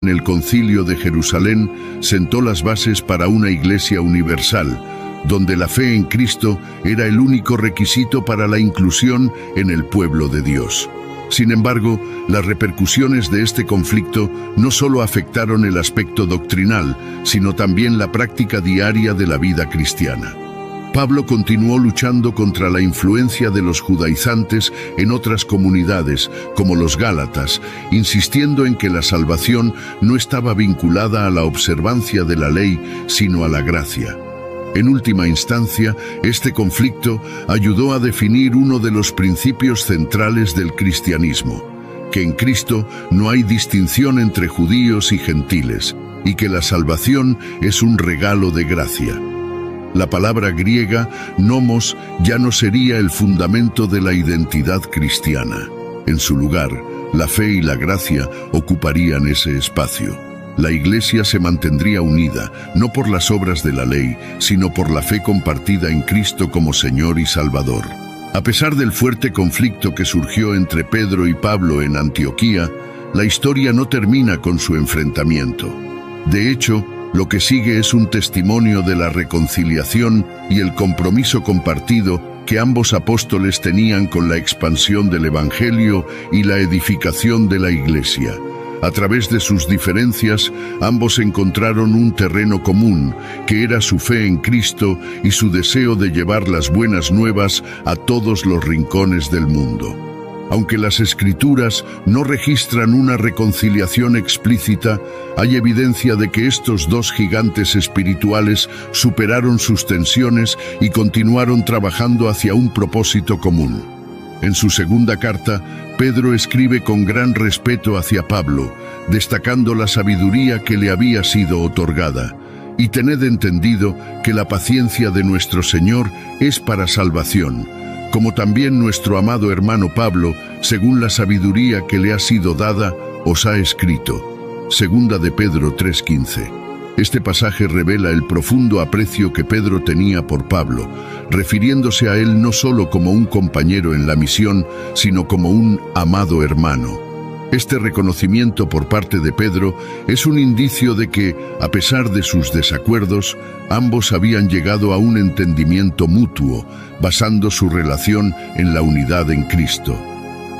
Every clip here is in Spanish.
En el Concilio de Jerusalén sentó las bases para una iglesia universal, donde la fe en Cristo era el único requisito para la inclusión en el pueblo de Dios. Sin embargo, las repercusiones de este conflicto no solo afectaron el aspecto doctrinal, sino también la práctica diaria de la vida cristiana. Pablo continuó luchando contra la influencia de los judaizantes en otras comunidades, como los gálatas, insistiendo en que la salvación no estaba vinculada a la observancia de la ley, sino a la gracia. En última instancia, este conflicto ayudó a definir uno de los principios centrales del cristianismo, que en Cristo no hay distinción entre judíos y gentiles, y que la salvación es un regalo de gracia. La palabra griega, nomos, ya no sería el fundamento de la identidad cristiana. En su lugar, la fe y la gracia ocuparían ese espacio. La Iglesia se mantendría unida, no por las obras de la ley, sino por la fe compartida en Cristo como Señor y Salvador. A pesar del fuerte conflicto que surgió entre Pedro y Pablo en Antioquía, la historia no termina con su enfrentamiento. De hecho, lo que sigue es un testimonio de la reconciliación y el compromiso compartido que ambos apóstoles tenían con la expansión del Evangelio y la edificación de la Iglesia. A través de sus diferencias, ambos encontraron un terreno común, que era su fe en Cristo y su deseo de llevar las buenas nuevas a todos los rincones del mundo. Aunque las Escrituras no registran una reconciliación explícita, hay evidencia de que estos dos gigantes espirituales superaron sus tensiones y continuaron trabajando hacia un propósito común. En su segunda carta, Pedro escribe con gran respeto hacia Pablo, destacando la sabiduría que le había sido otorgada. Y tened entendido que la paciencia de nuestro Señor es para salvación, como también nuestro amado hermano Pablo, según la sabiduría que le ha sido dada, os ha escrito. Segunda de Pedro 3:15. Este pasaje revela el profundo aprecio que Pedro tenía por Pablo, refiriéndose a él no solo como un compañero en la misión, sino como un amado hermano. Este reconocimiento por parte de Pedro es un indicio de que, a pesar de sus desacuerdos, ambos habían llegado a un entendimiento mutuo, basando su relación en la unidad en Cristo.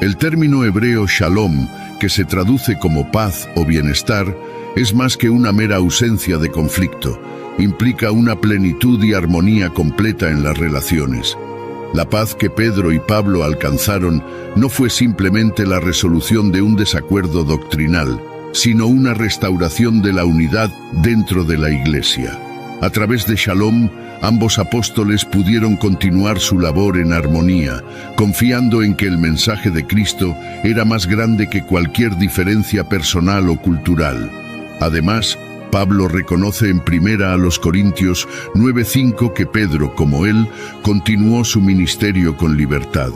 El término hebreo shalom, que se traduce como paz o bienestar, es más que una mera ausencia de conflicto. Implica una plenitud y armonía completa en las relaciones. La paz que Pedro y Pablo alcanzaron no fue simplemente la resolución de un desacuerdo doctrinal, sino una restauración de la unidad dentro de la Iglesia. A través de Shalom, ambos apóstoles pudieron continuar su labor en armonía, confiando en que el mensaje de Cristo era más grande que cualquier diferencia personal o cultural. Además, Pablo reconoce en primera a los Corintios 9:5 que Pedro, como él, continuó su ministerio con libertad.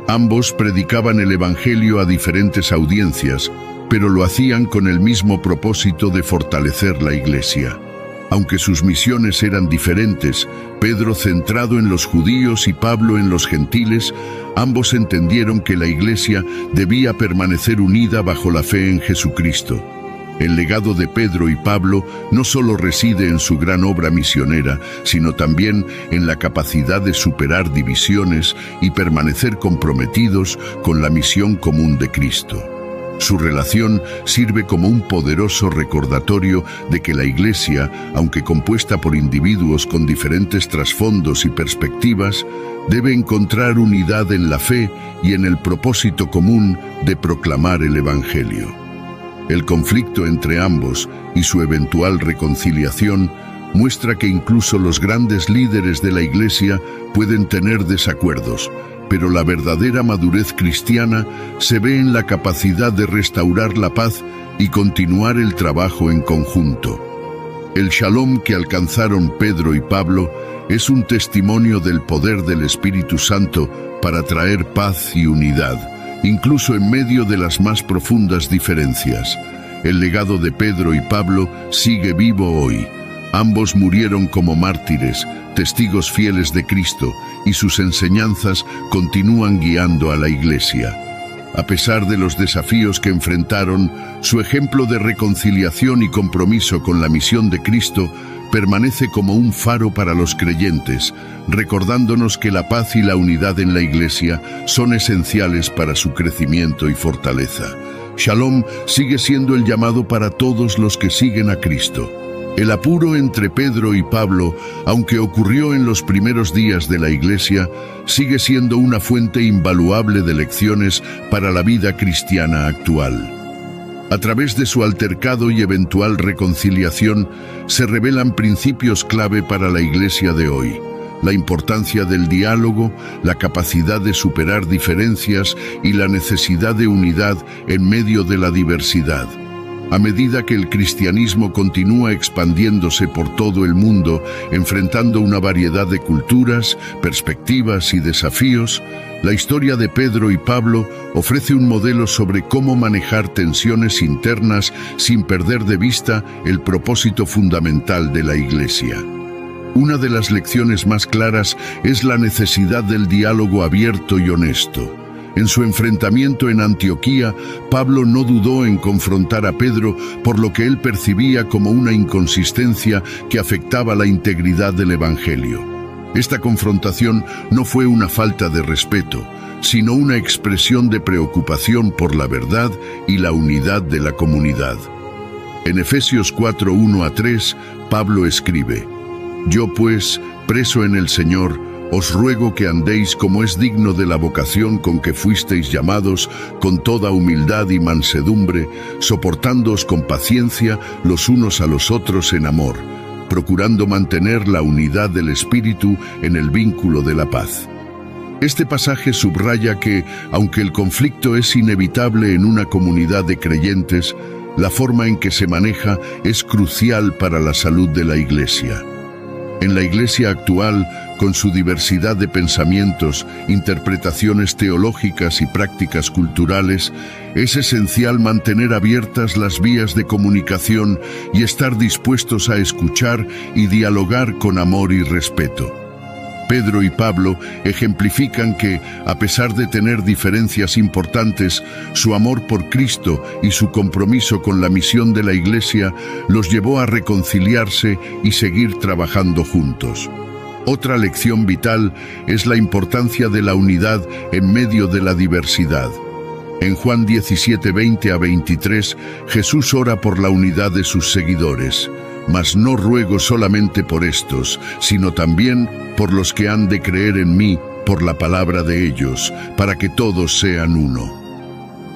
Ambos predicaban el Evangelio a diferentes audiencias, pero lo hacían con el mismo propósito de fortalecer la Iglesia. Aunque sus misiones eran diferentes, Pedro centrado en los judíos y Pablo en los gentiles, ambos entendieron que la Iglesia debía permanecer unida bajo la fe en Jesucristo. El legado de Pedro y Pablo no solo reside en su gran obra misionera, sino también en la capacidad de superar divisiones y permanecer comprometidos con la misión común de Cristo. Su relación sirve como un poderoso recordatorio de que la Iglesia, aunque compuesta por individuos con diferentes trasfondos y perspectivas, debe encontrar unidad en la fe y en el propósito común de proclamar el Evangelio. El conflicto entre ambos y su eventual reconciliación muestra que incluso los grandes líderes de la Iglesia pueden tener desacuerdos, pero la verdadera madurez cristiana se ve en la capacidad de restaurar la paz y continuar el trabajo en conjunto. El Shalom que alcanzaron Pedro y Pablo es un testimonio del poder del Espíritu Santo para traer paz y unidad, incluso en medio de las más profundas diferencias. El legado de Pedro y Pablo sigue vivo hoy. Ambos murieron como mártires, testigos fieles de Cristo, y sus enseñanzas continúan guiando a la Iglesia. A pesar de los desafíos que enfrentaron, su ejemplo de reconciliación y compromiso con la misión de Cristo permanece como un faro para los creyentes, recordándonos que la paz y la unidad en la Iglesia son esenciales para su crecimiento y fortaleza. Shalom sigue siendo el llamado para todos los que siguen a Cristo. El apuro entre Pedro y Pablo, aunque ocurrió en los primeros días de la Iglesia, sigue siendo una fuente invaluable de lecciones para la vida cristiana actual. A través de su altercado y eventual reconciliación, se revelan principios clave para la Iglesia de hoy. La importancia del diálogo, la capacidad de superar diferencias y la necesidad de unidad en medio de la diversidad. A medida que el cristianismo continúa expandiéndose por todo el mundo, enfrentando una variedad de culturas, perspectivas y desafíos, la historia de Pedro y Pablo ofrece un modelo sobre cómo manejar tensiones internas sin perder de vista el propósito fundamental de la Iglesia. Una de las lecciones más claras es la necesidad del diálogo abierto y honesto. En su enfrentamiento en Antioquía, Pablo no dudó en confrontar a Pedro por lo que él percibía como una inconsistencia que afectaba la integridad del Evangelio. Esta confrontación no fue una falta de respeto, sino una expresión de preocupación por la verdad y la unidad de la comunidad. En Efesios 4, 1-3, Pablo escribe: «Yo pues, preso en el Señor, os ruego que andéis como es digno de la vocación con que fuisteis llamados, con toda humildad y mansedumbre, soportándoos con paciencia los unos a los otros en amor, procurando mantener la unidad del Espíritu en el vínculo de la paz». Este pasaje subraya que, aunque el conflicto es inevitable en una comunidad de creyentes, la forma en que se maneja es crucial para la salud de la Iglesia. En la Iglesia actual, con su diversidad de pensamientos, interpretaciones teológicas y prácticas culturales, es esencial mantener abiertas las vías de comunicación y estar dispuestos a escuchar y dialogar con amor y respeto. Pedro y Pablo ejemplifican que, a pesar de tener diferencias importantes, su amor por Cristo y su compromiso con la misión de la Iglesia los llevó a reconciliarse y seguir trabajando juntos. Otra lección vital es la importancia de la unidad en medio de la diversidad. En Juan 17, 20-23, Jesús ora por la unidad de sus seguidores. Mas no ruego solamente por estos, sino también por los que han de creer en mí por la palabra de ellos, para que todos sean uno.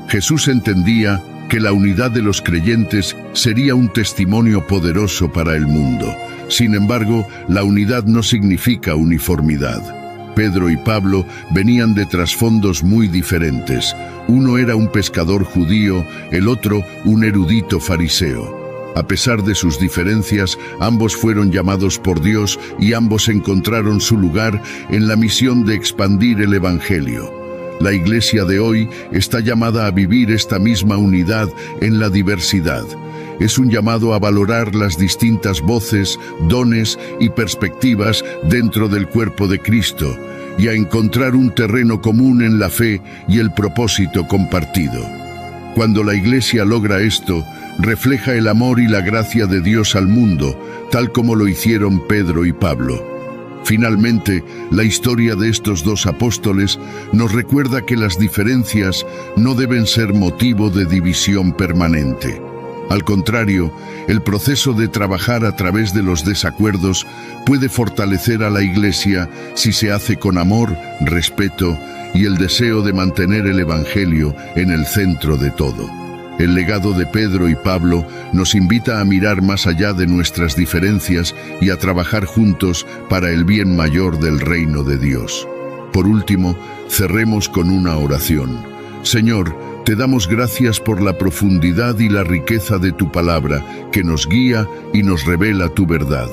Jesús entendía que la unidad de los creyentes sería un testimonio poderoso para el mundo. Sin embargo, la unidad no significa uniformidad. Pedro y Pablo venían de trasfondos muy diferentes. Uno era un pescador judío, el otro un erudito fariseo. A pesar de sus diferencias, ambos fueron llamados por Dios y ambos encontraron su lugar en la misión de expandir el Evangelio. La Iglesia de hoy está llamada a vivir esta misma unidad en la diversidad. Es un llamado a valorar las distintas voces, dones y perspectivas dentro del cuerpo de Cristo y a encontrar un terreno común en la fe y el propósito compartido. Cuando la Iglesia logra esto, refleja el amor y la gracia de Dios al mundo, tal como lo hicieron Pedro y Pablo. Finalmente, la historia de estos dos apóstoles nos recuerda que las diferencias no deben ser motivo de división permanente. Al contrario, el proceso de trabajar a través de los desacuerdos puede fortalecer a la Iglesia si se hace con amor, respeto y el deseo de mantener el Evangelio en el centro de todo. El legado de Pedro y Pablo nos invita a mirar más allá de nuestras diferencias y a trabajar juntos para el bien mayor del reino de Dios. Por último, cerremos con una oración. Señor, te damos gracias por la profundidad y la riqueza de tu palabra, que nos guía y nos revela tu verdad.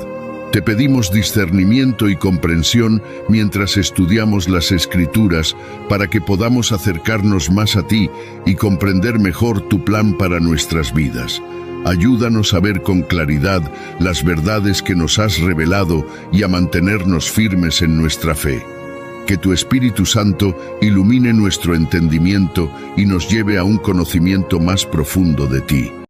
Te pedimos discernimiento y comprensión mientras estudiamos las Escrituras para que podamos acercarnos más a ti y comprender mejor tu plan para nuestras vidas. Ayúdanos a ver con claridad las verdades que nos has revelado y a mantenernos firmes en nuestra fe. Que tu Espíritu Santo ilumine nuestro entendimiento y nos lleve a un conocimiento más profundo de ti.